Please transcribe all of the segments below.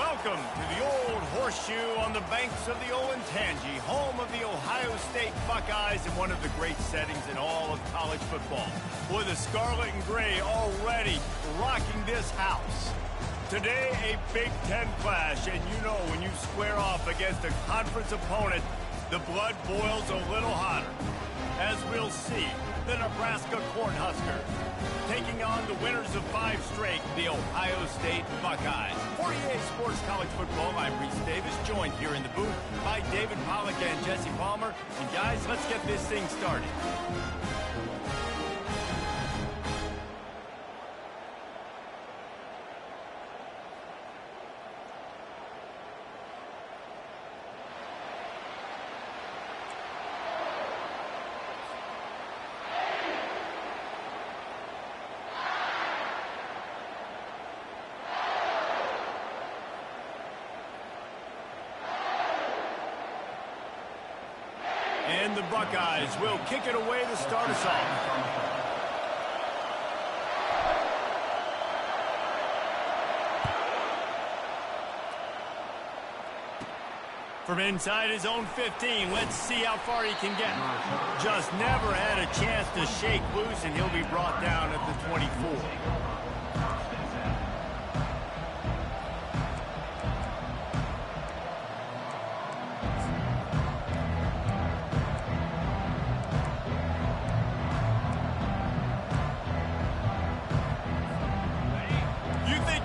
Welcome to the Old Horseshoe on the banks of the Olentangy, home of the Ohio State Buckeyes in one of the great settings in all of college football. With the scarlet and gray already rocking this house. Today, a Big Ten clash, and you know when you square off against a conference opponent, the blood boils a little hotter. As we'll see, the Nebraska Cornhuskers taking on the winners of 5 straight, the Ohio State Buckeyes. For EA Sports College Football, I'm Reese Davis, joined here in the booth by David Pollack and Jesse Palmer. And guys, let's get this thing started. And the Buckeyes will kick it away to start us off. From inside his own 15, let's see how far he can get. Just never had a chance to shake loose, and he'll be brought down at the 24.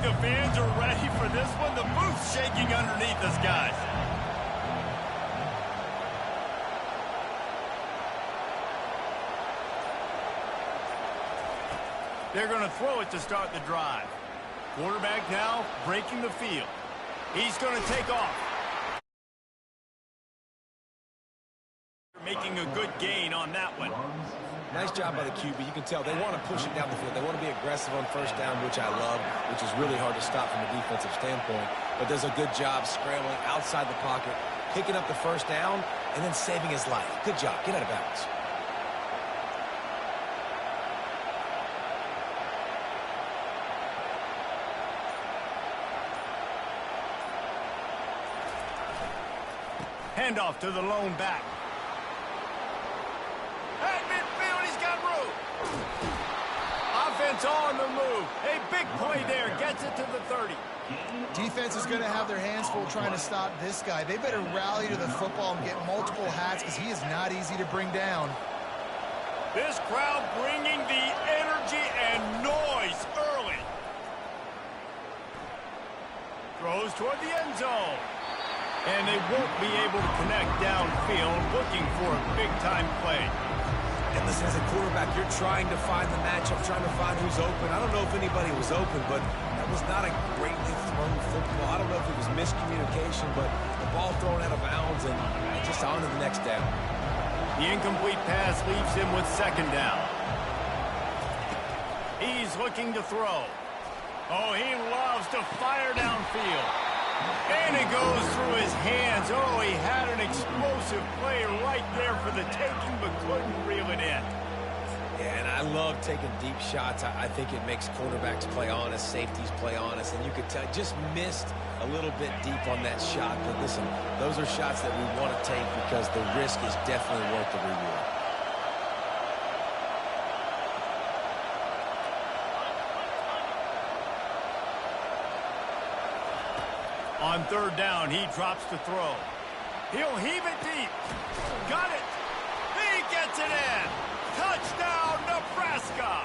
The fans are ready for this one. The booth's shaking underneath us, guys. They're going to throw it to start the drive. Quarterback now breaking the field. He's going to take off. Making a good gain on that one. Nice job by the QB. You can tell they want to push it down the field. They want to be aggressive on first down, which I love, which is really hard to stop from a defensive standpoint. But does a good job scrambling outside the pocket, picking up the first down, and then saving his life. Good job. Get out of bounds. Handoff to the lone back. At midfield, he's got room. Offense on the move. A big play there. Gets it to the 30. Defense is going to have their hands full trying to stop this guy. They better rally to the football and get multiple hats because he is not easy to bring down. This crowd bringing the energy and noise early. Throws toward the end zone. And they won't be able to connect downfield, looking for a big-time play. And listen, as a quarterback, you're trying to find the matchup, trying to find who's open. I don't know if anybody was open, but that was not a greatly thrown football. I don't know if it was miscommunication, but the ball thrown out of bounds and just on to the next down. The incomplete pass leaves him with second down. He's looking to throw. Oh, he loves to fire downfield. And it goes through his hands. Oh, he had an explosive play right there for the taking, but couldn't reel it in. Yeah, and I love taking deep shots. I think it makes quarterbacks play honest, safeties play honest, and you could tell just missed a little bit deep on that shot. But listen, those are shots that we want to take because the risk is definitely worth the reward. On third down, he drops to throw. He'll heave it deep. Got it. He gets it in. Touchdown, Nebraska.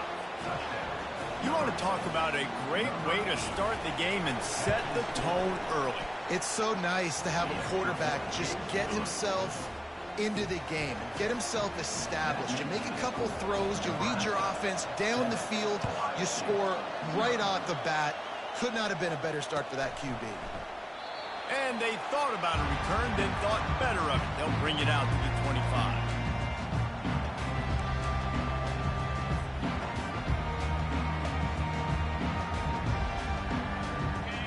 You want to talk about a great way to start the game and set the tone early. It's so nice to have a quarterback just get himself into the game and get himself established. You make a couple throws, you lead your offense down the field, you score right off the bat. Could not have been a better start for that QB. And they thought about a return, then thought better of it. They'll bring it out to the 25.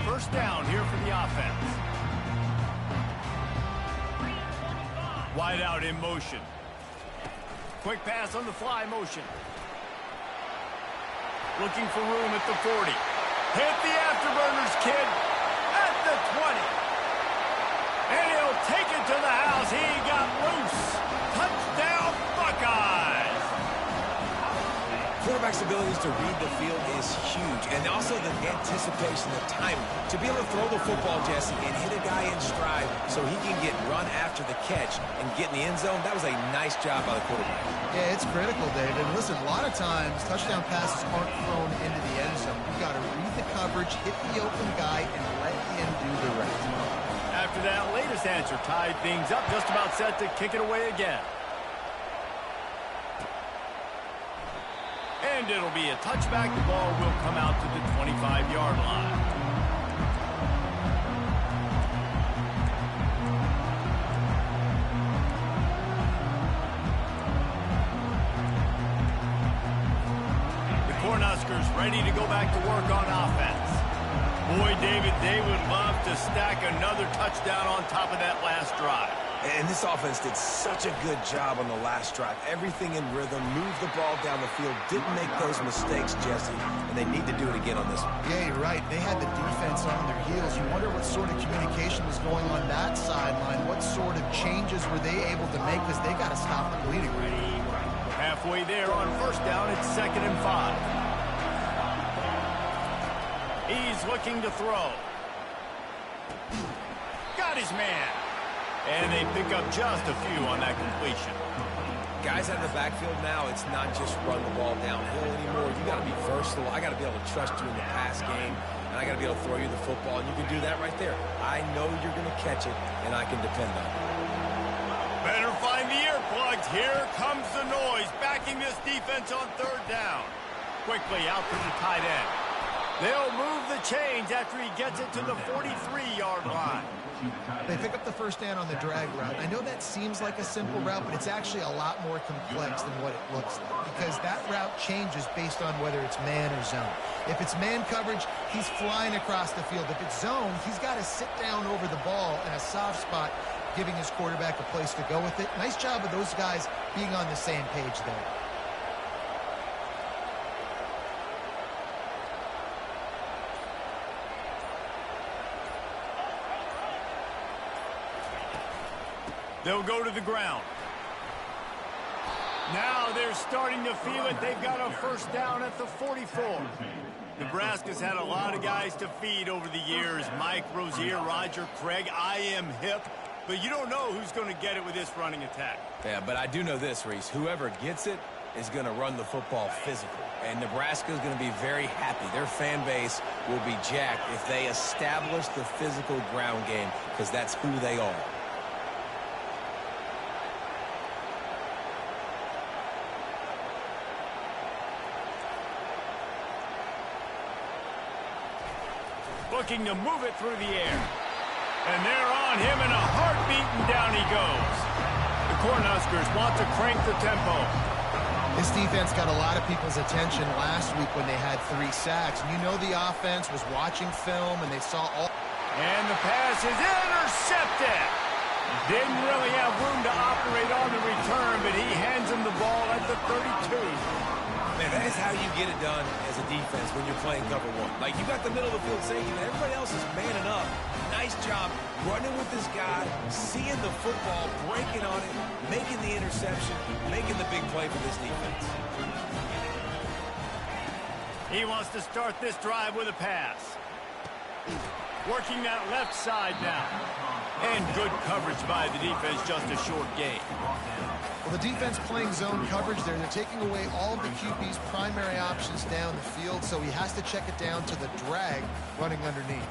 First down here for the offense. Wide out in motion. Quick pass on the fly motion. Looking for room at the 40. Hit the afterburners, kid. At the the 20. And he'll take it to the house. He got loose. Touchdown, Buckeyes. Quarterback's abilities to read the field is huge, and also the anticipation, the timing. To be able to throw the football, Jesse, and hit a guy in stride so he can get run after the catch and get in the end zone, that was a nice job by the quarterback. Yeah, it's critical, David. Listen, a lot of times touchdown passes aren't thrown into the end zone. You've got to read the coverage, hit the open guy, and let him do the rest. After that latest answer tied things up, just about set to kick it away again. And it'll be a touchback. The ball will come out to the 25-yard line. The Cornhuskers ready to go back to work on offense. Boy, David, they would love to stack another touchdown on top of that last drive. And this offense did such a good job on the last drive. Everything in rhythm, moved the ball down the field, didn't make those mistakes, Jesse, and they need to do it again on this one. Yeah, you're right. They had the defense on their heels. You wonder what sort of communication was going on that sideline. What sort of changes were they able to make, because they got to stop the bleeding. Halfway there on first down, it's 2nd and 5. He's looking to throw. Got his man. And they pick up just a few on that completion. Guys out of the backfield now, it's not just run the ball downhill anymore. You got to be versatile. I got to be able to trust you in the pass game, and I got to be able to throw you the football, and you can do that right there. I know you're going to catch it, and I can depend on it. Better find the earplugs. Here comes the noise, backing this defense on 3rd down. Quickly out to the tight end. They'll move the chains after he gets it to the 43-yard line. They pick up the first down on the drag route. I know that seems like a simple route, but it's actually a lot more complex than what it looks like, because that route changes based on whether it's man or zone. If it's man coverage, he's flying across the field. If it's zone, he's got to sit down over the ball in a soft spot, giving his quarterback a place to go with it. Nice job of those guys being on the same page there. They'll go to the ground. Now they're starting to feel it. They've got a first down at the 44. Nebraska's had a lot of guys to feed over the years. Mike Rozier, Roger Craig. I am hip. But you don't know who's going to get it with this running attack. Yeah, but I do know this, Reese. Whoever gets it is going to run the football physical. And Nebraska is going to be very happy. Their fan base will be jacked if they establish the physical ground game, because that's who they are. Looking to move it through the air. And they're on him in a heartbeat, and down he goes. The Cornhuskers want to crank the tempo. This defense got a lot of people's attention last week when they had 3 sacks. And you know the offense was watching film, and they saw all... And the pass is intercepted. Didn't really have room to operate on the return, but he hands him the ball at the 32. Man, that is how you get it done as a defense when you're playing cover 1. Like, you got the middle of the field safety, and everybody else is manning up. Nice job running with this guy, seeing the football, breaking on it, making the interception, making the big play for this defense. He wants to start this drive with a pass. Working that left side now. And good coverage by the defense, just a short gain. Well, the defense playing zone coverage there. They're taking away all of the QB's primary options down the field, so he has to check it down to the drag running underneath.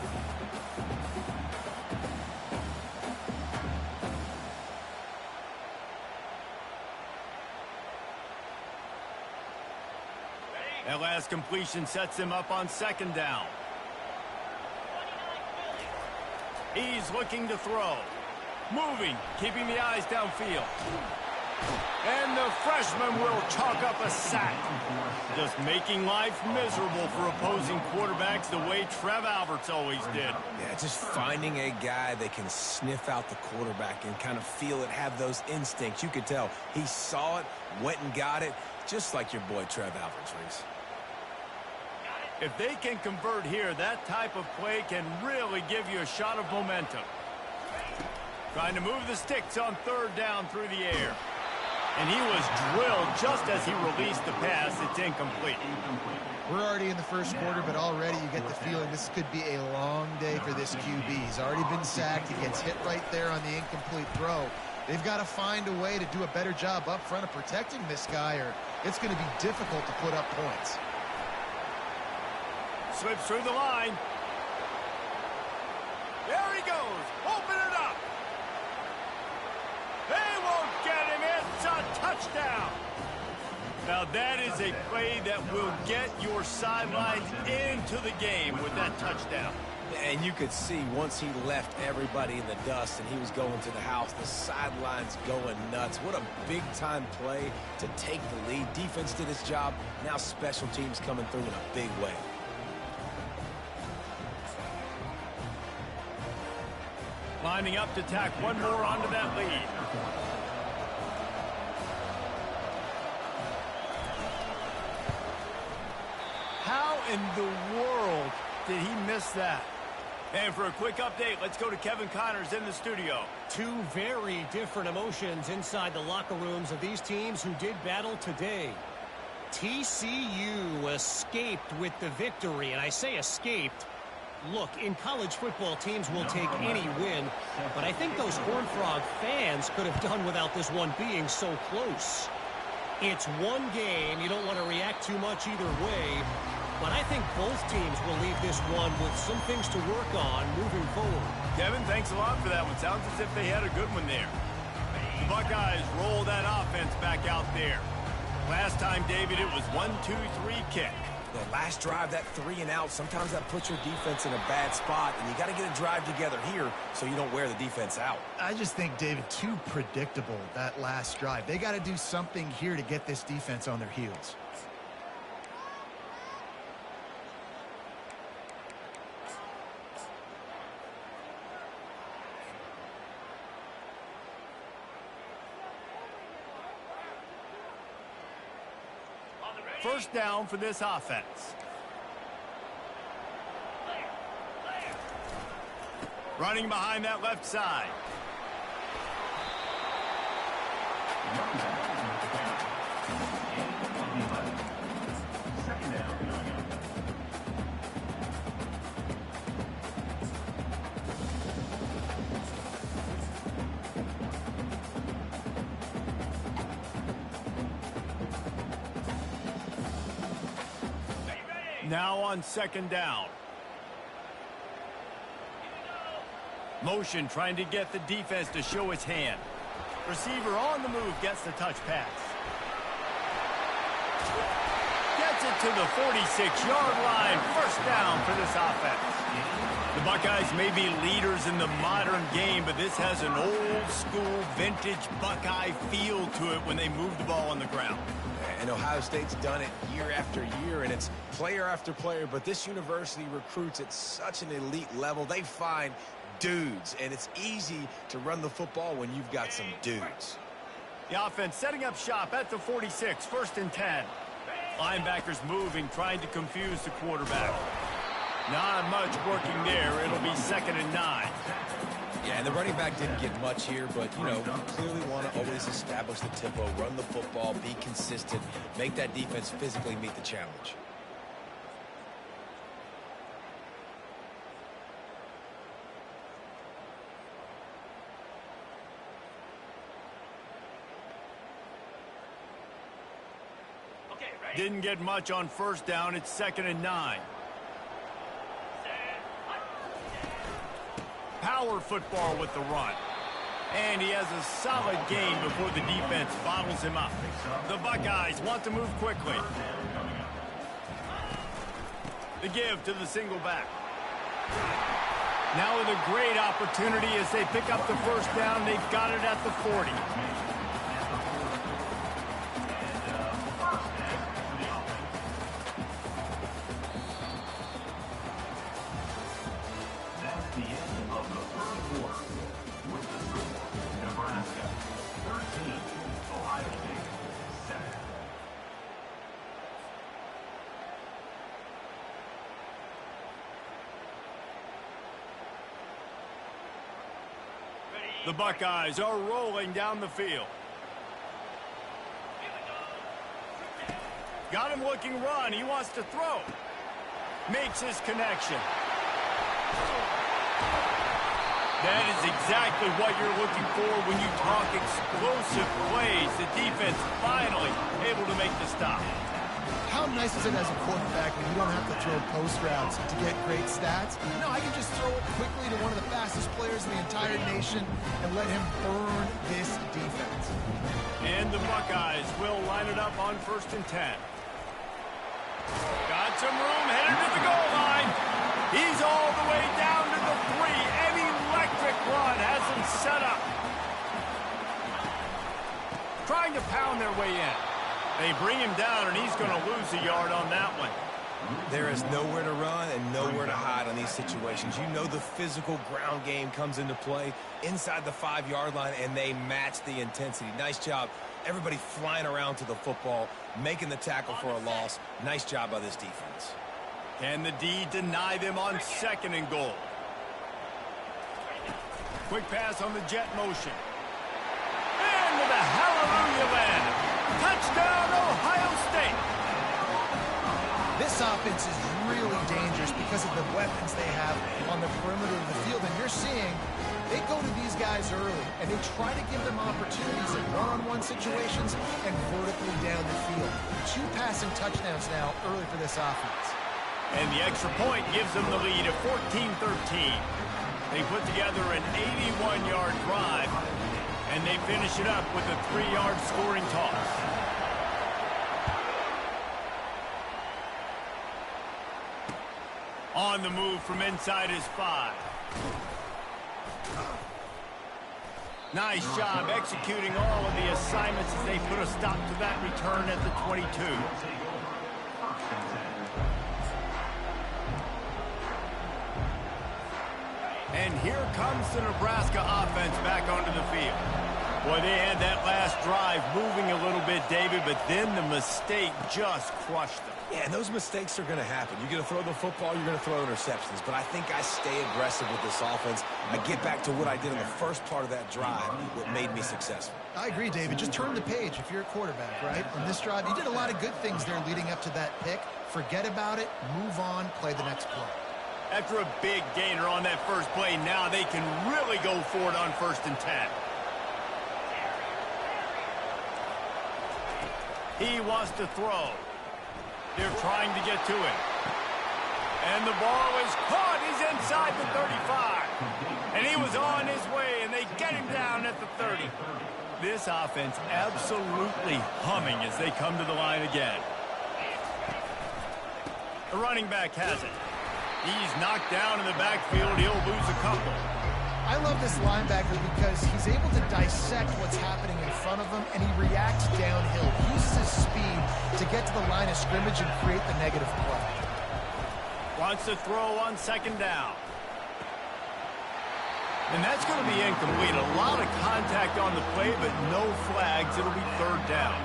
That last completion sets him up on 2nd down. He's looking to throw. Moving, keeping the eyes downfield. And the freshman will chalk up a sack. Just making life miserable for opposing quarterbacks the way Trev Alberts always did. Yeah, just finding a guy that can sniff out the quarterback and kind of feel it, have those instincts. You could tell he saw it, went and got it, just like your boy Trev Alberts, Reese. If they can convert here, that type of play can really give you a shot of momentum. Trying to move the sticks on third down through the air. And he was drilled just as he released the pass. It's incomplete. We're already in the first quarter, but already you get the feeling this could be a long day for this QB. He's already been sacked. He gets hit right there on the incomplete throw. They've got to find a way to do a better job up front of protecting this guy, or it's going to be difficult to put up points. Slips through the line. There he goes. Open it up. They won't get him. It's a touchdown. Now that is a play that will get your sidelines into the game with that touchdown. And you could see once he left everybody in the dust and he was going to the house, the sidelines going nuts. What a big-time play to take the lead. Defense did its job. Now special teams coming through in a big way. Lining up to tack one more onto that lead. How in the world did he miss that? And for a quick update, let's go to Kevin Connors in the studio. Two very different emotions inside the locker rooms of these teams who did battle today. TCU escaped with the victory, and I say escaped. Look, in college football, teams will take any win, but I think those Horned Frog fans could have done without this one being so close. It's one game. You don't want to react too much either way, but I think both teams will leave this one with some things to work on moving forward. Kevin, thanks a lot for that one. Sounds as if they had a good one there. The Buckeyes roll that offense back out there. Last time, David, it was 1-2-3 kick. The last drive, that 3 and out, sometimes that puts your defense in a bad spot, and you got to get a drive together here so you don't wear the defense out. I just think, David, too predictable, that last drive. They got to do something here to get this defense on their heels. First down for this offense. Running behind that left side. Now on second down. Motion trying to get the defense to show its hand. Receiver on the move gets the touch pass. Gets it to the 46-yard line. First down for this offense. The Buckeyes may be leaders in the modern game, but this has an old-school, vintage Buckeye feel to it when they move the ball on the ground. And Ohio State's done it year after year, and it's player after player, but this university recruits at such an elite level. They find dudes, and it's easy to run the football when you've got some dudes. The offense setting up shop at the 46, 1st and 10. Linebackers moving, trying to confuse the quarterback. Not much working there. It'll be 2nd and 9. Yeah, and the running back didn't get much here, but, you know, you clearly want to always establish the tempo, run the football, be consistent, make that defense physically meet the challenge. Didn't get much on first down. It's 2nd and 9. Power football with the run. And he has a solid gain before the defense bottles him up. The Buckeyes want to move quickly. The give to the single back. Now with a great opportunity as they pick up the first down. They've got it at the 40. That's the end of the first quarter. With the score, Nebraska 13, Ohio State 7. The Buckeyes are rolling down the field. Got him looking run. He wants to throw. Makes his connection. That is exactly what you're looking for when you talk explosive plays. The defense finally able to make the stop. How nice is it as a quarterback when you don't have to throw post routes to get great stats? No, I can just throw it quickly to one of the fastest players in the entire nation and let him burn this defense. And the Buckeyes will line it up on 1st and 10. Got some room, headed to the goal line. He's all the way down to the 3. An electric run has him set up. Trying to pound their way in. They bring him down, and he's going to lose a yard on that one. There is nowhere to run and nowhere to hide on these situations. You know the physical ground game comes into play inside the 5-yard line, and they match the intensity. Nice job. Everybody flying around to the football, making the tackle for a loss. Nice job by this defense. Can the D deny them on 2nd and goal? Quick pass on the jet motion. Into the hallelujah land. Touchdown, Ohio State. This offense is really dangerous because of the weapons they have on the perimeter of the field. And you're seeing they go to these guys early, and they try to give them opportunities in one-on-one situations and vertically down the field. 2 passing touchdowns now early for this offense. And the extra point gives them the lead at 14-13. They put together an 81-yard drive, and they finish it up with a 3-yard scoring toss. On the move from inside his 5. Nice job executing all of the assignments as they put a stop to that return at the 22. And here comes the Nebraska offense back onto the field. Boy, they had that last drive moving a little bit, David, but then the mistake just crushed them. Yeah, and those mistakes are going to happen. You're going to throw the football, you're going to throw interceptions. But I think I stay aggressive with this offense. I get back to what I did in the first part of that drive that made me successful. I agree, David. Just turn the page if you're a quarterback, right? On this drive, you did a lot of good things there leading up to that pick. Forget about it, move on, play the next play. After a big gainer on that first play, now they can really go for it on 1st and 10. He wants to throw. They're trying to get to him. And the ball is caught. He's inside the 35. And he was on his way, and they get him down at the 30. This offense absolutely humming as they come to the line again. The running back has it. He's knocked down in the backfield. He'll lose a couple. I love this linebacker because he's able to dissect what's happening in front of him, and he reacts downhill. He uses his speed to get to the line of scrimmage and create the negative play. Wants to throw on 2nd down. And that's going to be incomplete. A lot of contact on the play, but no flags. It'll be 3rd down.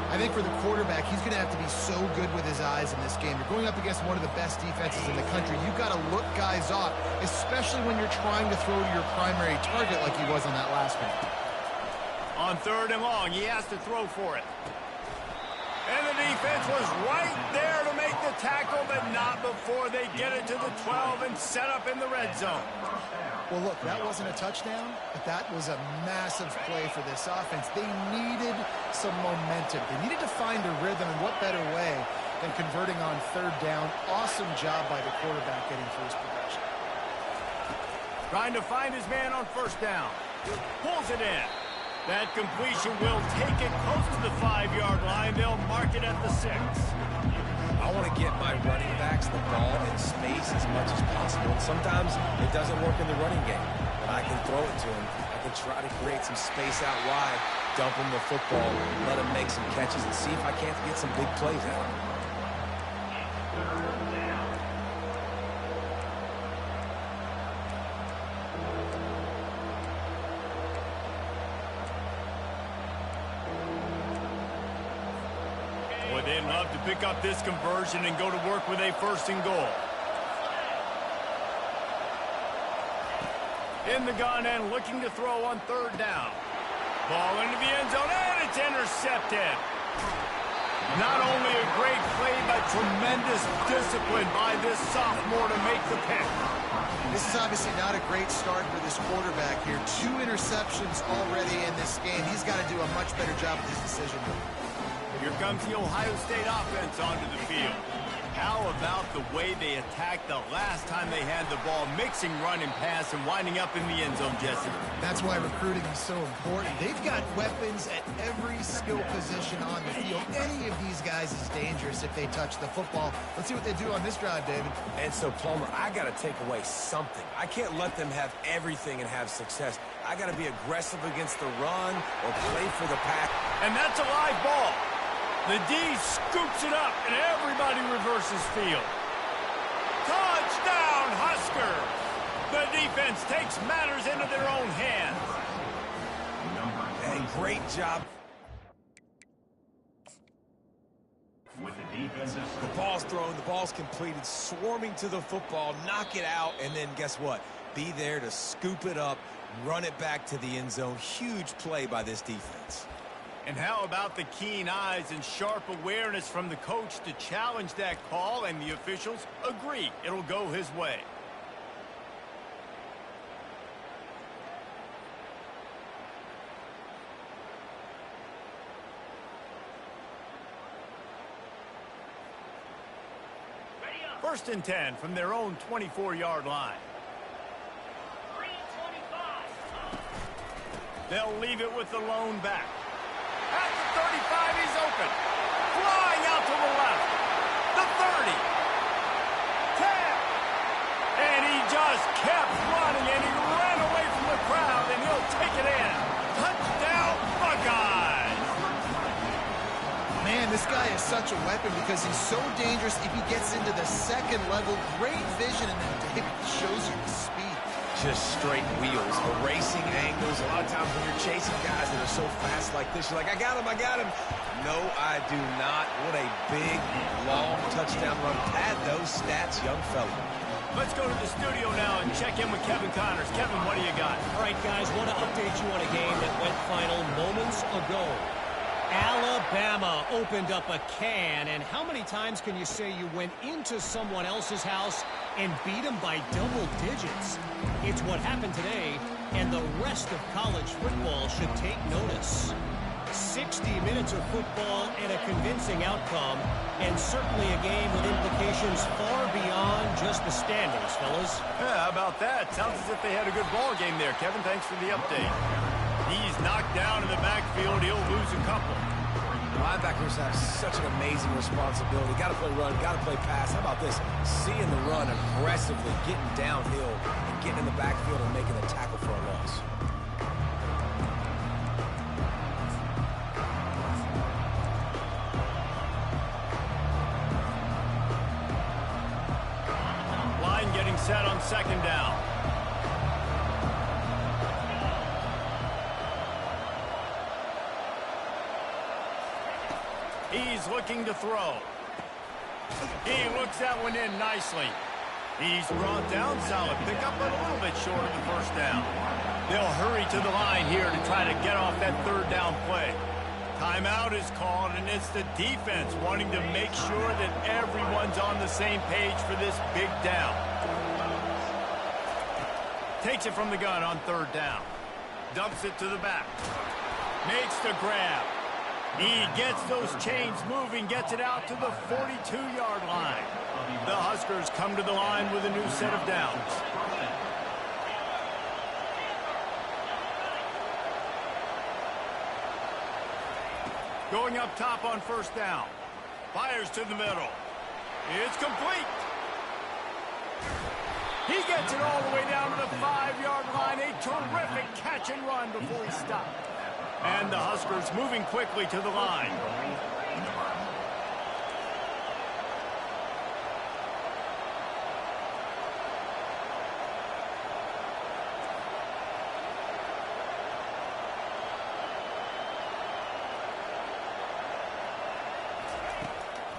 I think for the quarterback, he's going to have to be so good with his eyes in this game. You're going up against one of the best defenses in the country. You've got to look guys off, especially when you're trying to throw to your primary target like he was on that last one. On 3rd and long, he has to throw for it. And the defense was right there to make the tackle, but not before they get it to the 12 and set up in the red zone. Well, look, that wasn't a touchdown, but that was a massive play for this offense. They needed some momentum. They needed to find a rhythm, and what better way than converting on 3rd down. Awesome job by the quarterback getting through his progression. Trying to find his man on 1st down. Pulls it in. That completion will take it close to the 5-yard line. They'll mark it at the 6. I want to get my running backs the ball in space as much as possible. And sometimes it doesn't work in the running game, but I can throw it to him. I can try to create some space out wide, dump him the football, let him make some catches, and see if I can't get some big plays out of him. They'd love to pick up this conversion and go to work with a 1st and goal. In the gun and looking to throw on third down. Ball into the end zone, and it's intercepted. Not only a great play, but tremendous discipline by this sophomore to make the pick. This is obviously not a great start for this quarterback here. 2 interceptions already in this game. He's got to do a much better job with his decision. Here comes the Ohio State offense onto the field. How about the way they attacked the last time they had the ball, mixing run and pass and winding up in the end zone, Jesse? That's why recruiting is so important. They've got weapons at every skill position on the field. Any of these guys is dangerous if they touch the football. Let's see what they do on this drive, David. And so, Plummer, I got to take away something. I can't let them have everything and have success. I got to be aggressive against the run or play for the pack. And that's a live ball. The D scoops it up, and everybody reverses field. Touchdown, Huskers! The defense takes matters into their own hands. Hey, great job. With the defensive The ball's thrown, the ball's completed, swarming to the football, knock it out, and then guess what? Be there to scoop it up, run it back to the end zone. Huge play by this defense. And how about the keen eyes and sharp awareness from the coach to challenge that call, and the officials agree it'll go his way. First and 10 from their own 24-yard line. They'll leave it with the lone back. At the 35, he's open. Flying out to the left. The 30. 10. And he just kept running, and he ran away from the crowd, and he'll take it in. Touchdown, Buckeyes. Man, this guy is such a weapon because he's so dangerous if he gets into the second level. Great vision, and then David shows you the speed. Just straight wheels, erasing angles. A lot of times when you're chasing guys that are so fast like this, you're like, I got him, I got him. No, I do not. What a big, long touchdown run. Pad those stats, young fella. Let's go to the studio now and check in with Kevin Connors. Kevin, what do you got? All right, guys, want to update you on a game that went final moments ago. Alabama opened up a can, and how many times can you say you went into someone else's house and beat them by double digits? It's what happened today, and the rest of college football should take notice. 60 minutes of football and a convincing outcome, and certainly a game with implications far beyond just the standings, fellas. Yeah, how about that? Sounds as if they had a good ball game there. Kevin, thanks for the update. He's knocked down in the backfield. He'll lose a couple. Linebackers have such an amazing responsibility. Got to play run, got to play pass. How about this? Seeing the run aggressively, getting downhill, and getting in the backfield and making a tackle for a loss. Line getting set on second down. He's looking to throw. He looks that one in nicely. He's brought down, solid pickup, but a little bit short of the first down. They'll hurry to the line here to try to get off that third down play. Timeout is called, and it's the defense wanting to make sure that everyone's on the same page for this big down. Takes it from the gun on third down. Dumps it to the back. Makes the grab. He gets those chains moving, gets it out to the 42-yard line. The Huskers come to the line with a new set of downs. Going up top on first down. Fires to the middle. It's complete. He gets it all the way down to the 5-yard line. A terrific catch and run before he stopped. And the Huskers moving quickly to the line.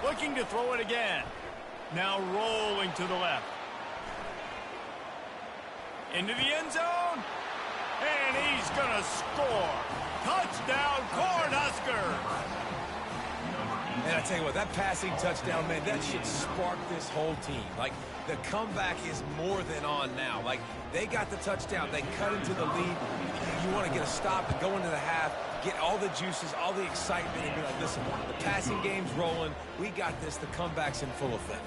Looking to throw it again. Now rolling to the left. Into the end zone. And he's going to score. Touchdown, Cornhusker. And I tell you what, that passing touchdown, man, that should spark this whole team. Like, the comeback is more than on now. Like, they got the touchdown. They cut into the lead. You want to get a stop and go into the half, get all the juices, all the excitement, and be like, listen, the passing game's rolling. We got this. The comeback's in full effect.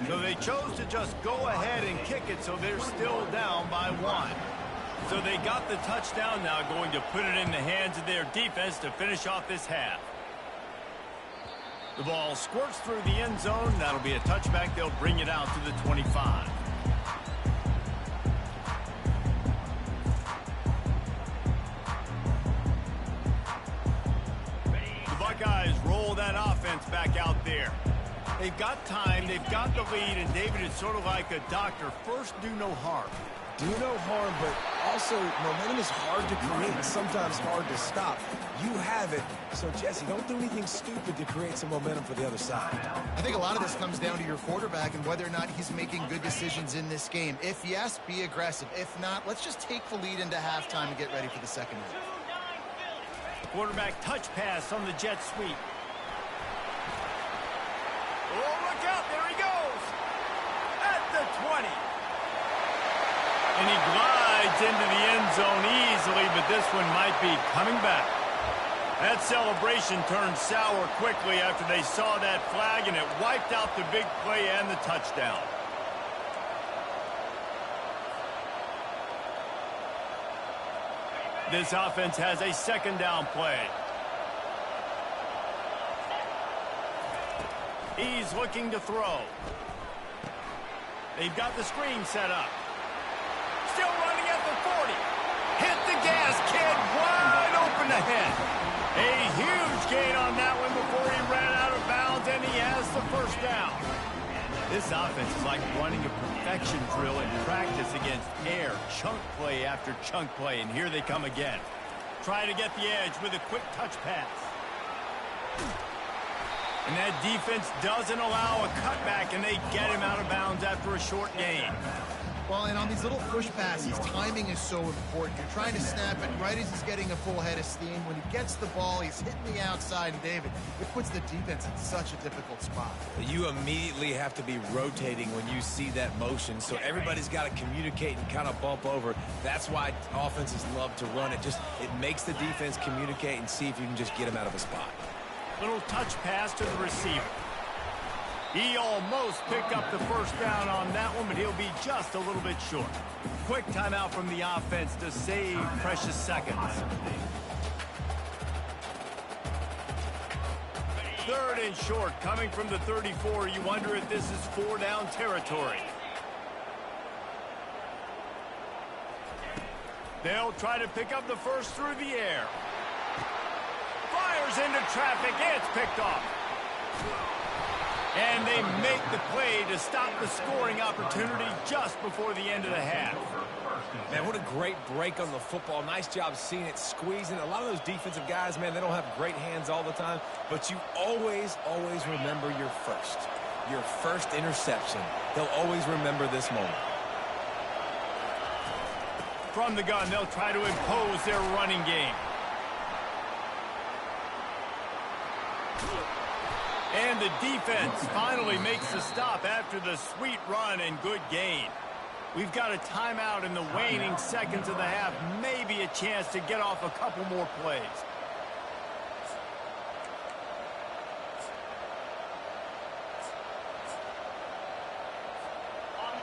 So they chose to just go ahead and kick it, so they're still down by 1. So they got the touchdown now, going to put it in the hands of their defense to finish off this half. The ball squirts through the end zone. That'll be a touchback. They'll bring it out to the 25. The Buckeyes roll that offense back out there. They've got time, they've got the lead, and David, it's sort of like a doctor. First, do no harm. Do no harm, but also momentum is hard to create and sometimes hard to stop. You have it. So, Jesse, don't do anything stupid to create some momentum for the other side. I think a lot of this comes down to your quarterback and whether or not he's making good decisions in this game. If yes, be aggressive. If not, let's just take the lead into halftime and get ready for the second half. Quarterback touch pass on the jet sweep. Oh, look out. There he goes. At the 20. And he glides into the end zone easily, but this one might be coming back. That celebration turned sour quickly after they saw that flag, and it wiped out the big play and the touchdown. This offense has a second down play. He's looking to throw. They've got the screen set up. Still running at the 40. Hit the gas, kid. Wide open ahead. A huge gain on that one before he ran out of bounds, and he has the first down. This offense is like running a perfection drill in practice against air. Chunk play after chunk play, and here they come again. Try to get the edge with a quick touch pass. And that defense doesn't allow a cutback, and they get him out of bounds after a short gain. Well, and on these little push passes, timing is so important. You're trying to snap it right as he's getting a full head of steam. When he gets the ball, he's hitting the outside, and David, it puts the defense in such a difficult spot. You immediately have to be rotating when you see that motion, so everybody's got to communicate and kind of bump over. That's why offenses love to run it. It makes the defense communicate and see if you can just get him out of a spot. Little touch pass to the receiver. He almost picked up the first down on that one, but he'll be just a little bit short. Quick timeout from the offense to save precious seconds. Third and short, coming from the 34. You wonder if this is 4-down territory. They'll try to pick up the first through the air. Fires into traffic. It's picked off. And they make the play to stop the scoring opportunity just before the end of the half. Man, what a great break on the football. Nice job seeing it, squeezing. A lot of those defensive guys, man, they don't have great hands all the time, but you always remember your first interception. They'll always remember this moment. From the gun, they'll try to impose their running game. And the defense finally makes the stop after the sweet run and good gain. We've got a timeout in the waning seconds of the half. Maybe a chance to get off a couple more plays.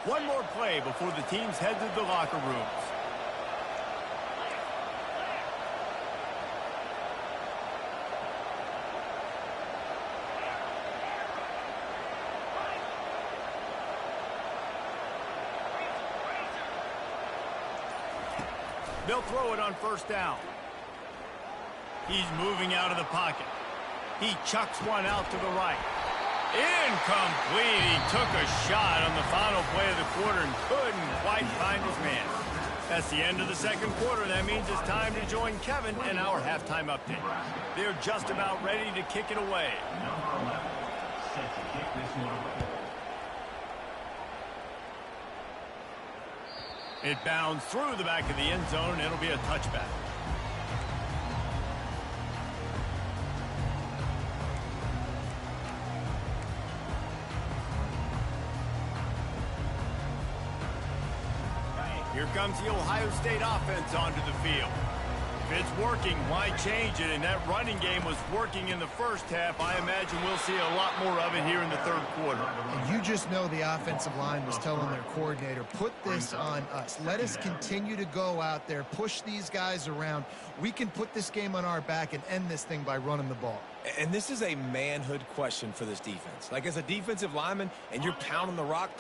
One more play before the teams head to the locker rooms. They'll throw it on first down. He's moving out of the pocket. He chucks one out to the right. Incomplete. He took a shot on the final play of the quarter and couldn't quite find his man. That's the end of the second quarter. That means it's time to join Kevin and our halftime update. They're just about ready to kick it away. Number 11, set to kick this one away. It bounds through the back of the end zone. It'll be a touchback. Here comes the Ohio State offense onto the field. If it's working, why change it? And that running game was working in the first half. I imagine we'll see a lot more of it here in the third quarter. And you just know the offensive line was telling their coordinator, put this on us. Let us continue to go out there, push these guys around. We can put this game on our back and end this thing by running the ball. And this is a manhood question for this defense. Like, as a defensive lineman, and you're pounding the rock,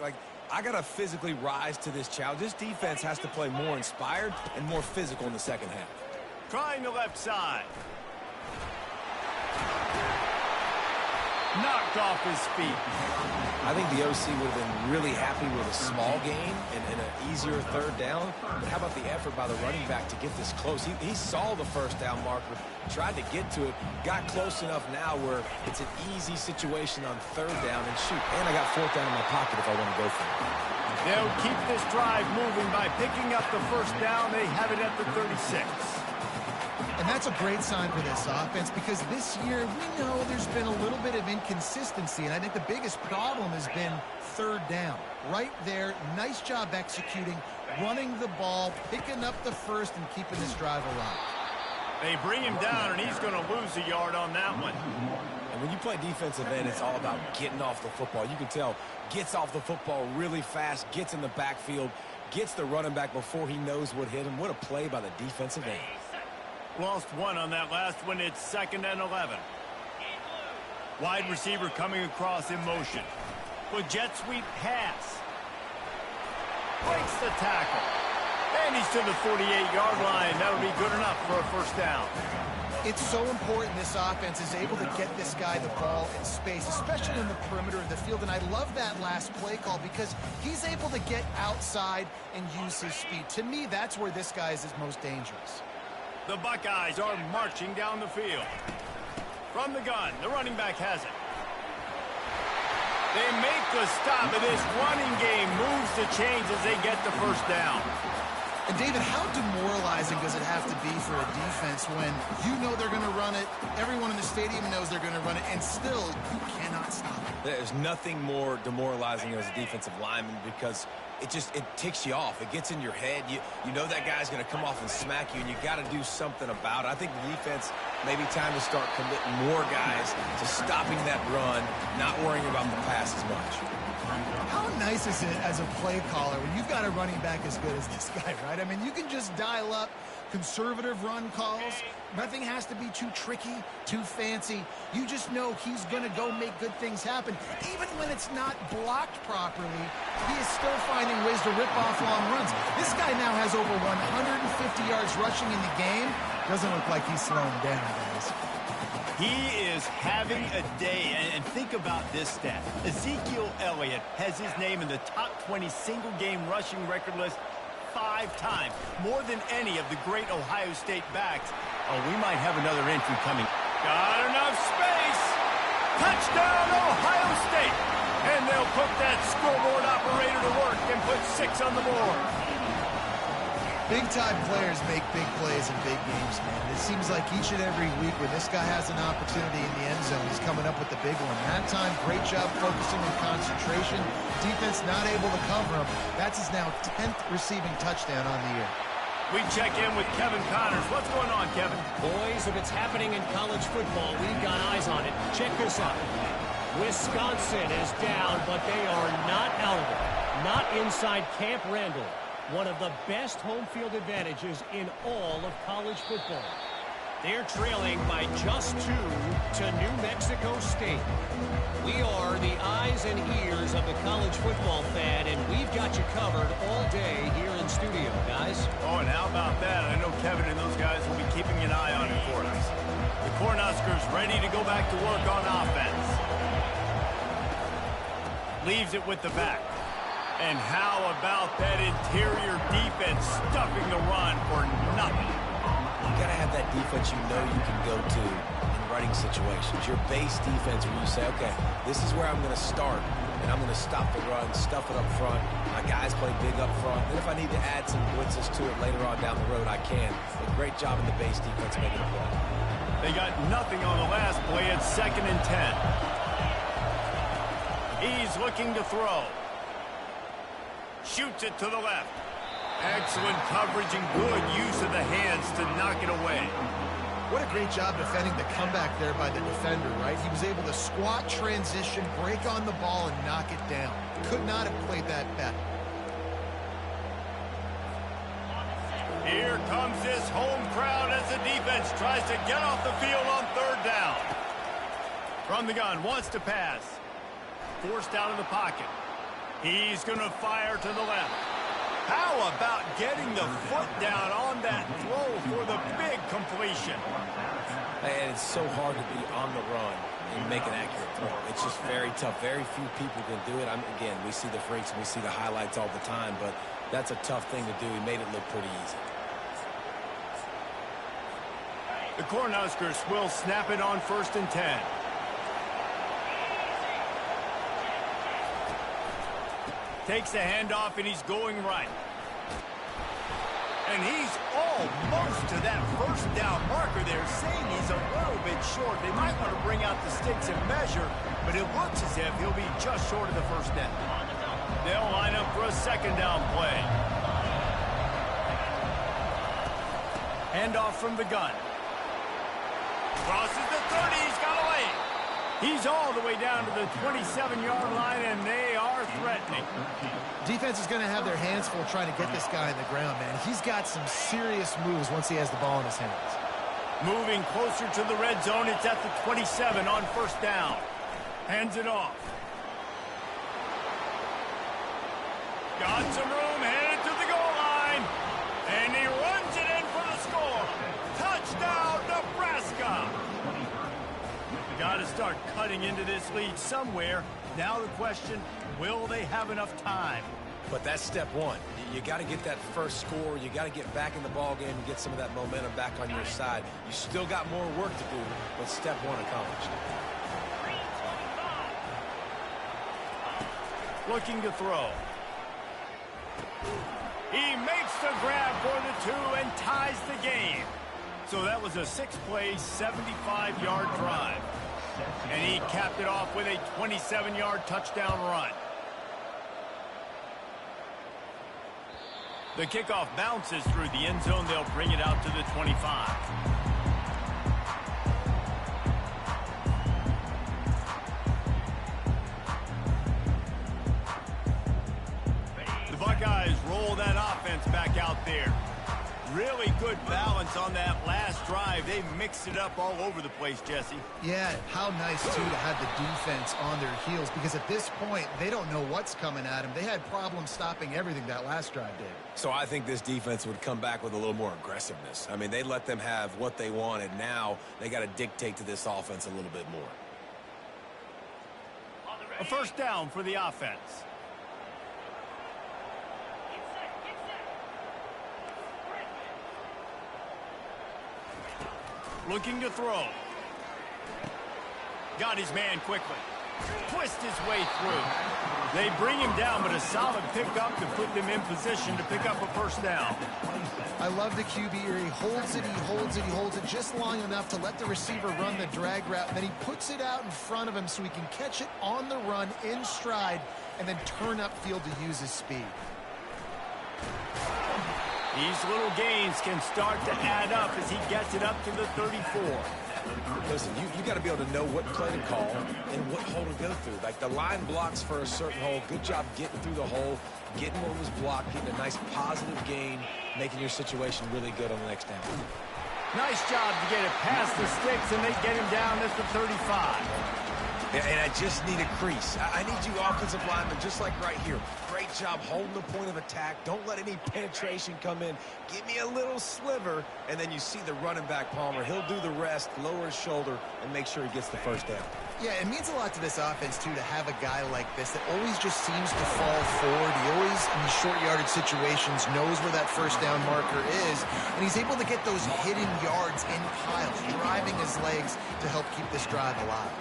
like, I got to physically rise to this challenge. This defense has to play more inspired and more physical in the second half. Trying the left side. Knocked off his feet. I think the OC would have been really happy with a small gain and an easier third down. But how about the effort by the running back to get this close? He saw the first down marker, tried to get to it, got close enough now where it's an easy situation on third down and shoot. And I got fourth down in my pocket if I want to go for it. They'll keep this drive moving by picking up the first down. They have it at the 36. And that's a great sign for this offense because this year we know there's been a little bit of inconsistency, and I think the biggest problem has been third down. Right there, nice job executing, running the ball, picking up the first, and keeping this drive alive. They bring him down, and he's going to lose a yard on that one. And when you play defensive end, it's all about getting off the football. You can tell, gets off the football really fast, gets in the backfield, gets the running back before he knows what hit him. What a play by the defensive end. Lost one on that last one. It's 2nd and 11. Wide receiver coming across in motion. With jet sweep pass. Breaks the tackle. And he's to the 48-yard line. That'll be good enough for a first down. It's so important this offense is able to get this guy the ball in space, especially in the perimeter of the field. And I love that last play call because he's able to get outside and use his speed. To me, that's where this guy is his most dangerous. The Buckeyes are marching down the field. From the gun, the running back has it. They make the stop, and this running game moves the chains as they get the first down. And, David, how demoralizing does it have to be for a defense when you know they're going to run it, everyone in the stadium knows they're going to run it, and still you cannot stop it? There's nothing more demoralizing as a defensive lineman because it ticks you off. It gets in your head. You know that guy's going to come off and smack you, and you got to do something about it. I think the defense maybe time to start committing more guys to stopping that run, not worrying about the pass as much. How nice is it as a play caller when you've got a running back as good as this guy, right? I mean, you can just dial up conservative run calls. Nothing has to be too tricky, too fancy. You just know he's going to go make good things happen. Even when it's not blocked properly, he is still finding ways to rip off long runs. This guy now has over 150 yards rushing in the game. Doesn't look like he's slowing down, guys. He is having a day, and think about this stat. Ezekiel Elliott has his name in the top 20 single-game rushing record list 5 times, more than any of the great Ohio State backs. Oh, we might have another entry coming. Got enough space. Touchdown, Ohio State. And they'll put that scoreboard operator to work and put 6 on the board. Big-time players make big plays in big games, man. It seems like each and every week when this guy has an opportunity in the end zone, he's coming up with the big one. That time, great job focusing on concentration. Defense not able to cover him. That's his now 10th receiving touchdown on the year. We check in with Kevin Connors. What's going on, Kevin? Boys, if it's happening in college football, we've got eyes on it. Check this out. Wisconsin is down, but they are not out of it. Not inside Camp Randall. One of the best home field advantages in all of college football. They're trailing by just 2 to New Mexico State. We are the eyes and ears of the college football fan, and we've got you covered all day here in studio, guys. Oh, and how about that? I know Kevin and those guys will be keeping an eye on it for us. The Cornhuskers ready to go back to work on offense. Leaves it with the back. And how about that interior defense stuffing the run for nothing? You got to have that defense you know you can go to in running situations. Your base defense where you say, okay, this is where I'm going to start. and I'm going to stop the run, stuff it up front. My guys play big up front. And if I need to add some blitzes to it later on down the road, I can. But great job in the base defense making a play. They got nothing on the last play. It's 2nd and 10. He's looking to throw. Shoots it to the left. Excellent coverage and good use of the hands to knock it away. What a great job defending the comeback there by the defender, right? He was able to squat, transition, break on the ball, and knock it down. Could not have played that better. Here comes this home crowd as the defense tries to get off the field on 3rd down. From the gun, wants to pass. Forced out of the pocket. He's going to fire to the left. How about getting the foot down on that throw for the big completion? And it's so hard to be on the run and make an accurate throw. It's just very tough. Very few people can do it. Again, we see the freaks and we see the highlights all the time, but that's a tough thing to do. He made it look pretty easy. The Cornhuskers will snap it on 1st and 10. Takes the handoff, and he's going right. And he's almost to that 1st down marker there, saying he's a little bit short. They might want to bring out the sticks and measure, but it looks as if he'll be just short of the 1st down. They'll line up for a 2nd down play. Handoff from the gun. Crosses the 30, he's got away. He's all the way down to the 27-yard line, and they are threatening. Defense is going to have their hands full trying to get this guy on the ground, man. He's got some serious moves once he has the ball in his hands. Moving closer to the red zone, it's at the 27 on 1st down. Hands it off. Got some room, headed to the goal line. And he runs it in for the score. Touchdown, Nebraska. Got to start cutting into this lead somewhere. Now the question, will they have enough time? But that's step one. You got to get that first score. You got to get back in the ball game and get some of that momentum back on your side. You still got more work to do, but step one accomplished. Looking to throw. He makes the grab for the 2 and ties the game. So that was a 6-play, 75-yard drive. And he capped it off with a 27-yard touchdown run. The kickoff bounces through the end zone. They'll bring it out to the 25. The Buckeyes roll that offense back out there. Really good balance on that last drive. They mixed it up all over the place, Jesse. Yeah, how nice, too, to have the defense on their heels, because at this point, they don't know what's coming at them. They had problems stopping everything that last drive did. So I think this defense would come back with a little more aggressiveness. I mean, they let them have what they wanted. Now they got to dictate to this offense a little bit more. A 1st down for the offense. Looking to throw. Got his man quickly. Twist his way through. They bring him down, but a solid pickup to put them in position to pick up a 1st down. I love the QB here. He holds it, he holds it, he holds it just long enough to let the receiver run the drag route, and then he puts it out in front of him so he can catch it on the run in stride and then turn upfield to use his speed. These little gains can start to add up as he gets it up to the 34. Listen, you got to be able to know what play to call and what hole to go through. Like the line blocks for a certain hole. Good job getting through the hole, getting what was blocked, getting a nice positive gain, making your situation really good on the next down. Nice job to get it past the sticks, and they get him down at the 35. And I just need a crease. I need you offensive linemen, just like right here. Great job holding the point of attack. Don't let any penetration come in. Give me a little sliver, and then you see the running back, Palmer. He'll do the rest, lower his shoulder, and make sure he gets the 1st down. Yeah, it means a lot to this offense, too, to have a guy like this that always just seems to fall forward. He always, in these short yardage situations, knows where that 1st down marker is, and he's able to get those hidden yards in piles, driving his legs to help keep this drive alive.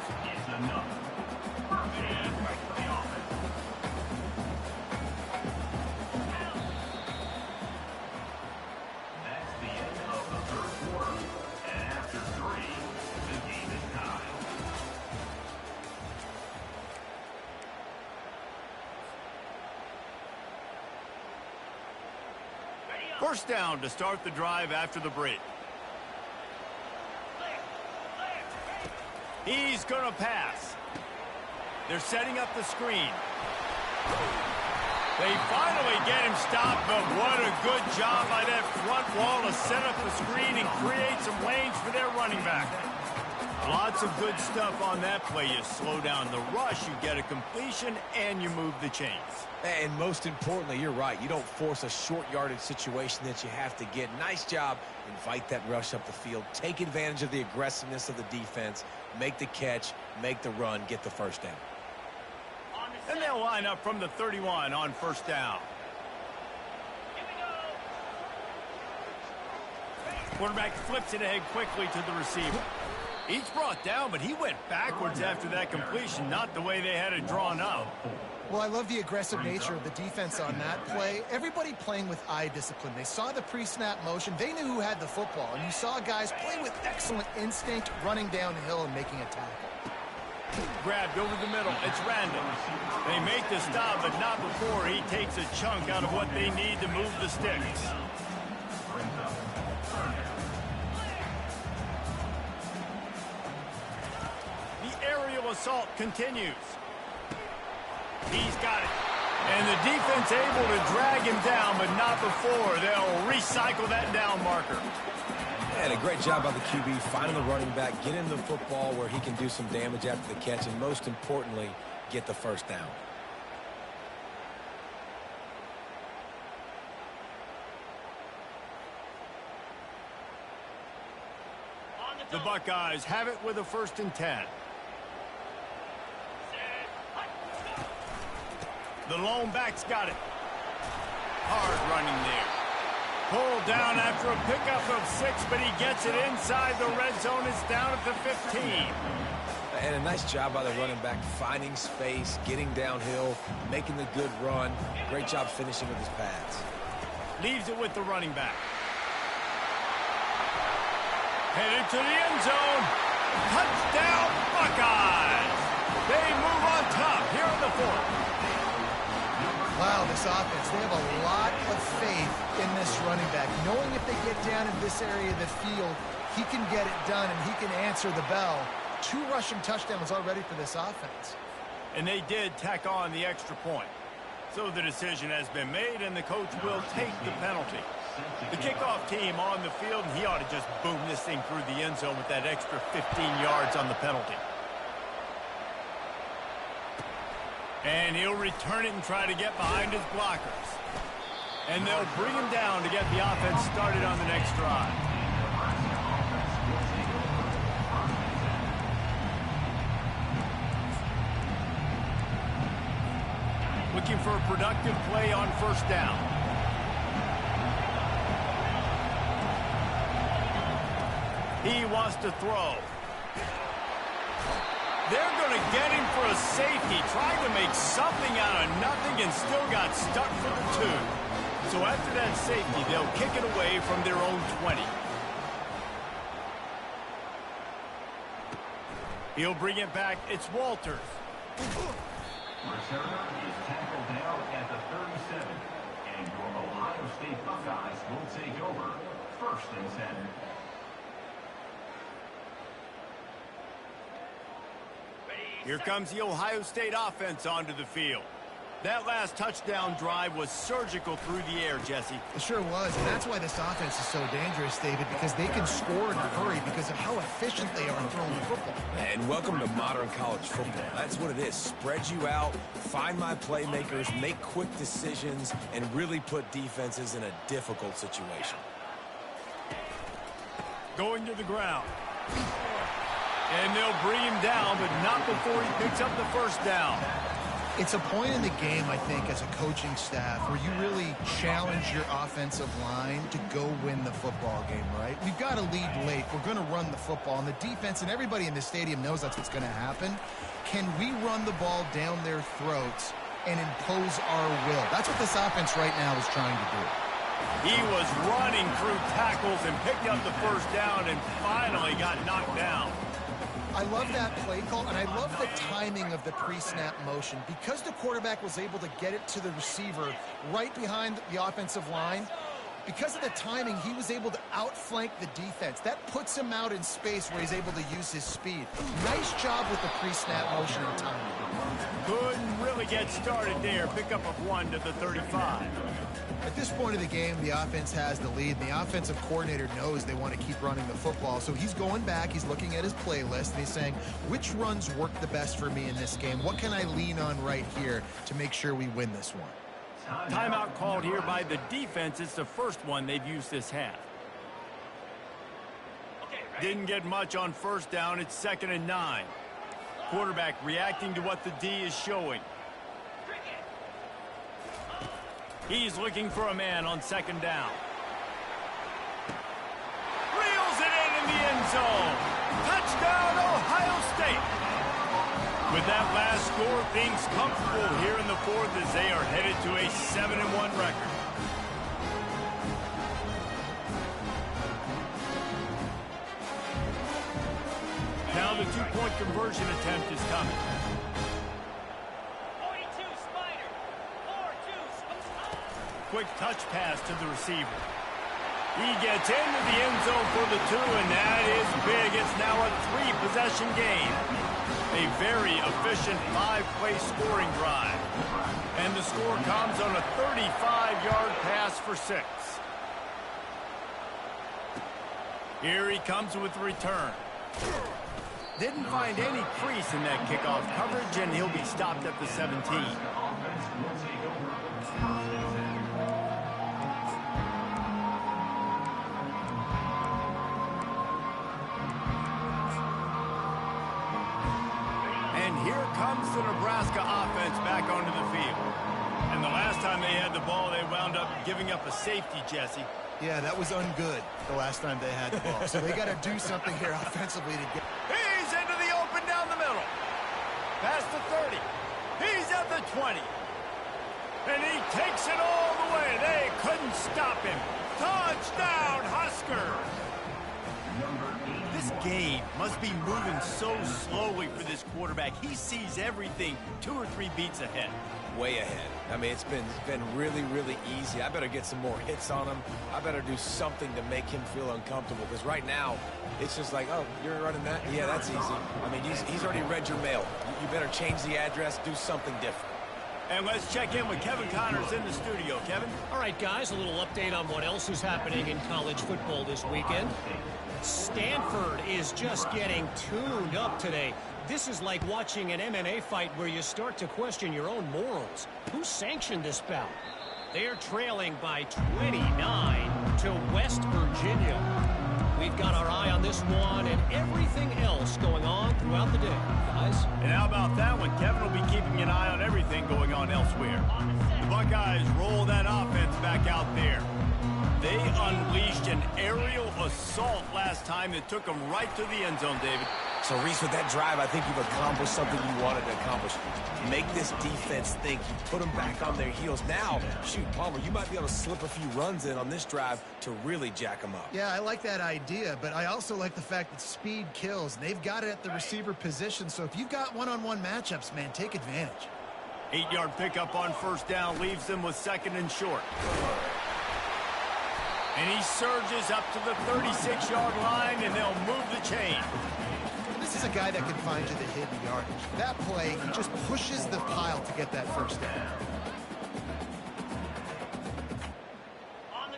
First down to start the drive after the break. He's going to pass. They're setting up the screen. They finally get him stopped, but what a good job by that front wall to set up the screen and create some lanes for their running back. Lots of good stuff on that play. You slow down the rush, you get a completion, and you move the chains. And most importantly, you're right. You don't force a short yardage situation that you have to get. Nice job. Invite that rush up the field. Take advantage of the aggressiveness of the defense. Make the catch. Make the run. Get the first down. And they'll line up from the 31 on first down. Quarterback flips it ahead quickly to the receiver. He's brought down, but he went backwards after that completion, not the way they had it drawn up. Well, I love the aggressive nature of the defense on that play. Everybody playing with eye discipline. They saw the pre-snap motion. They knew who had the football. And you saw guys play with excellent instinct, running down the hill and making a tackle. Grabbed over the middle. It's random. They make the stop, but not before he takes a chunk out of what they need to move the sticks. The aerial assault continues. He's got it. And the defense able to drag him down, but not before. They'll recycle that down marker. And a great job by the QB, finding the running back, getting the football where he can do some damage after the catch, and most importantly, get the first down. The Buckeyes have it with a 1st and 10. The lone back's got it. Hard running there. Pulled down after a pickup of 6, but he gets it inside the red zone. It's down at the 15. And a nice job by the running back, finding space, getting downhill, making the good run. Great job finishing with his pads. Leaves it with the running back. Headed to the end zone. Touchdown, Buckeyes. They move on top here in the 4th. Wow, this offense, they have a lot of faith in this running back. Knowing if they get down in this area of the field, he can get it done and he can answer the bell. 2 rushing touchdowns already for this offense. And they did tack on the extra point. So the decision has been made and the coach will take the penalty. The kickoff team on the field, and he ought to just boom this thing through the end zone with that extra 15 yards on the penalty. And he'll return it and try to get behind his blockers. And they'll bring him down to get the offense started on the next drive. Looking for a productive play on first down. He wants to throw. They're going to get him for a safety, trying to make something out of nothing and still got stuck for the 2. So after that safety, they'll kick it away from their own 20. He'll bring it back. It's Walters. Returner is tackled down at the 37. And your Ohio State Buckeyes will take over 1st and 10. Here comes the Ohio State offense onto the field. That last touchdown drive was surgical through the air, Jesse. It sure was, and that's why this offense is so dangerous, David, because they can score in a hurry because of how efficient they are in throwing the football. And welcome to modern college football. That's what it is. Spread you out, find my playmakers, make quick decisions, and really put defenses in a difficult situation. Going to the ground. And they'll bring him down, but not before he picks up the first down. It's a point in the game, I think, as a coaching staff, where you really challenge your offensive line to go win the football game, right? We've got to lead late. We're going to run the football, and the defense and everybody in the stadium knows that's what's going to happen. Can we run the ball down their throats and impose our will? That's what this offense right now is trying to do. He was running through tackles and picked up the first down and finally got knocked down. I love that play call, and I love the timing of the pre-snap motion. Because the quarterback was able to get it to the receiver right behind the offensive line, Because of the timing, he was able to outflank the defense. That puts him out in space where he's able to use his speed. Nice job with the pre-snap motion and timing. Couldn't really get started there. Pickup of 1 to the 35. At this point of the game, the offense has the lead, and the offensive coordinator knows they want to keep running the football. So he's going back, he's looking at his playlist, and he's saying, which runs work the best for me in this game? What can I lean on right here to make sure we win this one? Timeout called here by the defense. It's the first one they've used this half. Didn't get much on first down. It's 2nd and 9. Quarterback reacting to what the D is showing. He's looking for a man on 2nd down. Reels it in the end zone. Touchdown, Ohio State. With that last score, things comfortable here in the 4th as they are headed to a 7-1 record. Now the 2-point conversion attempt is coming. 42 Spider. 4-2. Quick touch pass to the receiver. He gets into the end zone for the 2, and that is big. It's now a 3-possession game. A very efficient 5-play scoring drive. And the score comes on a 35-yard pass for 6. Here he comes with the return. Didn't find any crease in that kickoff coverage, and he'll be stopped at the 17. Here comes the Nebraska offense back onto the field. And the last time they had the ball, they wound up giving up a safety, Jesse. Yeah, that was ungood the last time they had the ball. So they got to do something here offensively to get... He's into the open down the middle. Past the 30. He's at the 20. And he takes it all the way. They couldn't stop him. Touchdown, Huskers! This game must be moving so slowly for this quarterback. He sees everything 2 or 3 beats ahead. Way ahead. I mean, it's been really, really easy. I better get some more hits on him. I better do something to make him feel uncomfortable, because right now, it's just like, oh, you're running that? Yeah, that's easy. I mean, he's already read your mail. You better change the address, do something different. And let's check in with Kevin Connors in the studio. Kevin? All right, guys, a little update on what else is happening in college football this weekend. Stanford is just getting tuned up today. This is like watching an MMA fight where you start to question your own morals. Who sanctioned this bout? They're trailing by 29 to West Virginia. We've got our eye on this one and everything else going on throughout the day, guys. And how about that one? Kevin will be keeping an eye on everything going on elsewhere. The Buckeyes roll that offense back out there. They unleashed an aerial assault last time that took them right to the end zone, David. So, Reese, with that drive, I think you've accomplished something you wanted to accomplish. Make this defense think. You put them back on their heels. Now, shoot, Palmer, you might be able to slip a few runs in on this drive to really jack them up. Yeah, I like that idea, but I also like the fact that speed kills. And they've got it at the receiver position, so if you've got one-on-one matchups, man, take advantage. 8-yard pickup on first down leaves them with 2nd and short. And he surges up to the 36-yard line, and they'll move the chain. This is a guy that can find you the hidden yardage. That play, he just pushes the pile to get that first down.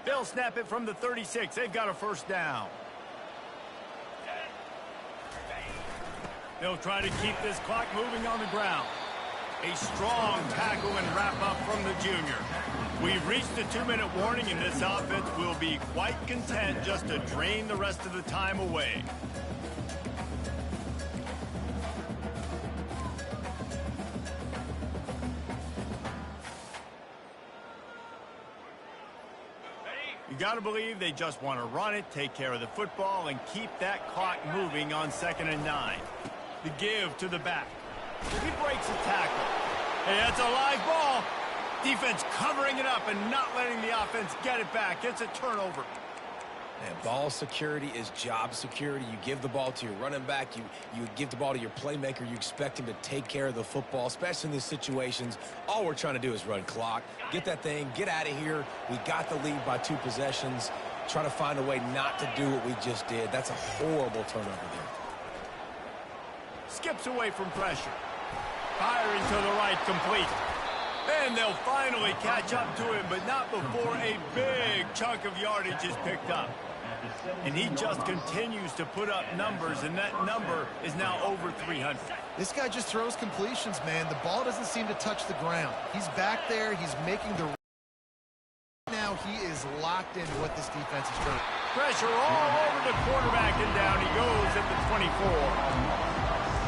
They'll snap it from the 36. They've got a first down. They'll try to keep this clock moving on the ground. A strong tackle and wrap-up from the junior. We've reached the 2-minute warning, and this offense will be quite content just to drain the rest of the time away. You got to believe they just want to run it, take care of the football, and keep that clock moving on 2nd and 9. The give to the back. He breaks a tackle. Hey, that's a live ball. Defense covering it up and not letting the offense get it back. It's a turnover. And ball security is job security. You give the ball to your running back. You give the ball to your playmaker. You expect him to take care of the football, especially in these situations. All we're trying to do is run clock. Get that thing. Get out of here. We got the lead by 2 possessions. Try to find a way not to do what we just did. That's a horrible turnover there. Skips away from pressure. Firing to the right, complete. And they'll finally catch up to him, but not before a big chunk of yardage is picked up. And he just continues to put up numbers, and that number is now over 300. This guy just throws completions, man. The ball doesn't seem to touch the ground. He's back there. He's making the... Now he is locked into what this defense is doing. Pressure all over the quarterback, and down he goes at the 24.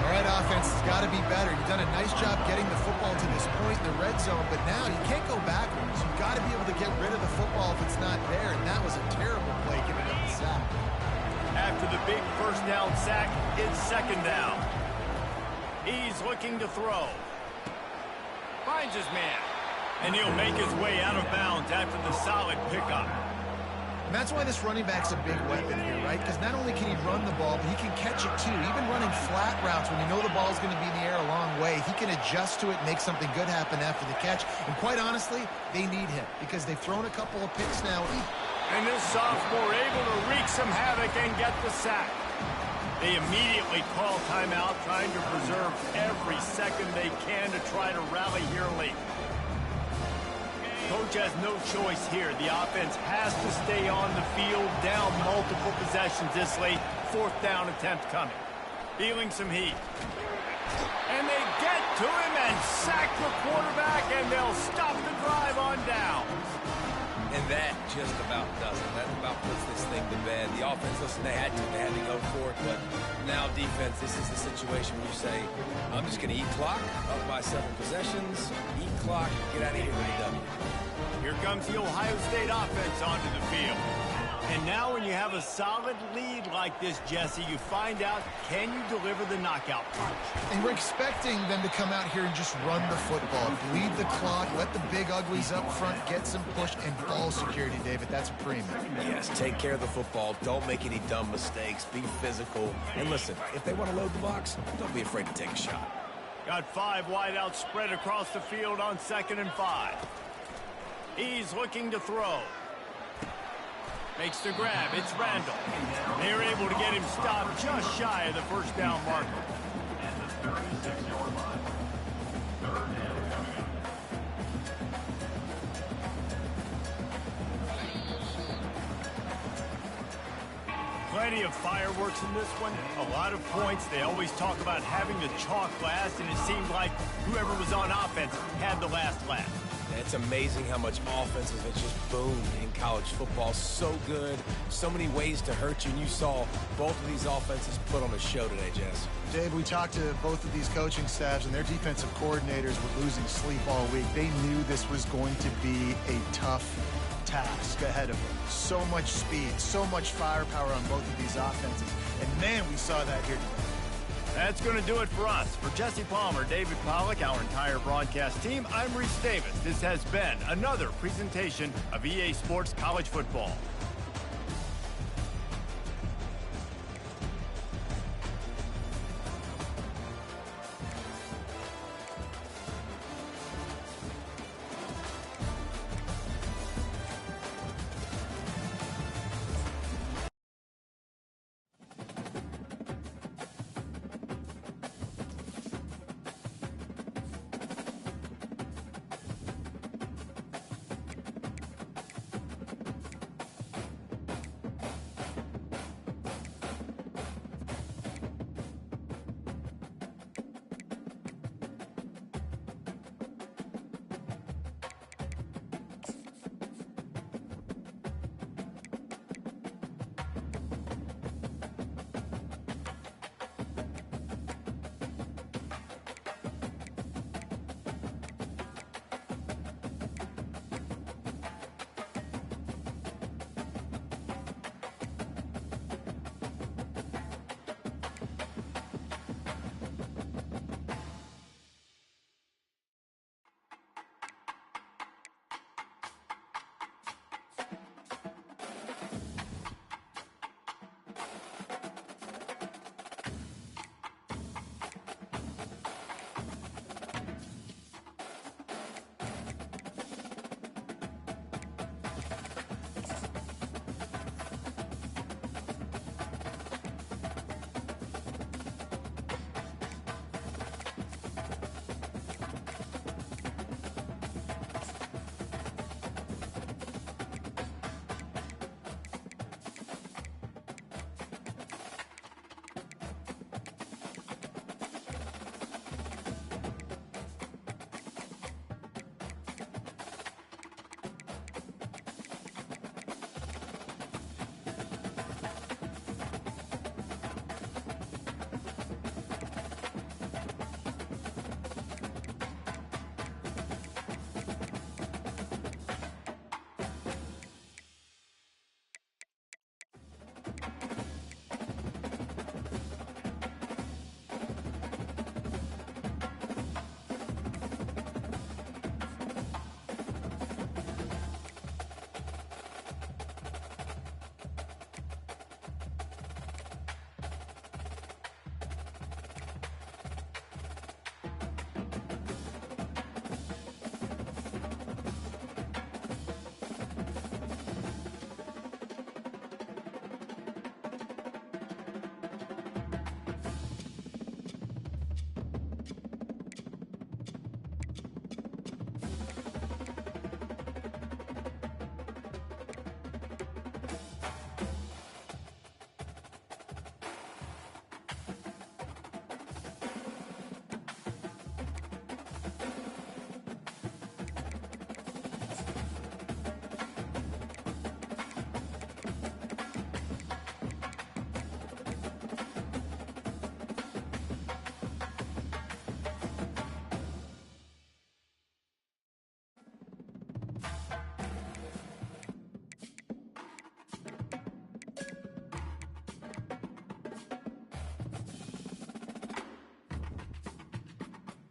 All right, offense has got to be better. You've done a nice job getting the football to this point in the red zone, but now you can't go backwards. You've got to be able to get rid of the football if it's not there, and that was a terrible play giving up the sack. After the big first down sack, it's second down. He's looking to throw. Finds his man. And he'll make his way out of bounds after the solid pickup. And that's why this running back's a big weapon here, right? Because not only can he run the ball, but he can catch it too. Even running flat routes when you know the ball's going to be in the air a long way, he can adjust to it and make something good happen after the catch. And quite honestly, they need him because they've thrown a couple of picks now. And this sophomore able to wreak some havoc and get the sack. They immediately call timeout, trying to preserve every second they can to try to rally here late. Coach has no choice here. The offense has to stay on the field, down multiple possessions this late. 4th down attempt coming. Feeling some heat. And they get to him and sack the quarterback, and they'll stop the drive on down. And that just about does it. That about puts this thing to bed. The offense, listen, they had to go for it, but now defense, this is the situation where you say, I'm just going to eat clock, up by 7 possessions, eat clock, get out of here with a W. Here comes the Ohio State offense onto the field. And now when you have a solid lead like this, Jesse, you find out, can you deliver the knockout punch? And we're expecting them to come out here and just run the football, bleed the clock, let the big uglies up front get some push, and ball security, David. That's a premium. Yes, take care of the football. Don't make any dumb mistakes. Be physical. And listen, if they want to load the box, don't be afraid to take a shot. Got 5 wideouts spread across the field on 2nd and 5. He's looking to throw. Makes the grab. It's Randall. They're able to get him stopped just shy of the 1st down marker. At the 36-yard line. 3rd down coming. Plenty of fireworks in this one. A lot of points. They always talk about having the chalk last, and it seemed like whoever was on offense had the last laugh. It's amazing how much offenses have just boomed in college football. So good, so many ways to hurt you, and you saw both of these offenses put on a show today, Jess. Dave, we talked to both of these coaching staffs, and their defensive coordinators were losing sleep all week. They knew this was going to be a tough task ahead of them. So much speed, so much firepower on both of these offenses. And, man, we saw that here today. That's going to do it for us. For Jesse Palmer, David Pollack, our entire broadcast team, I'm Reese Davis. This has been another presentation of EA Sports College Football.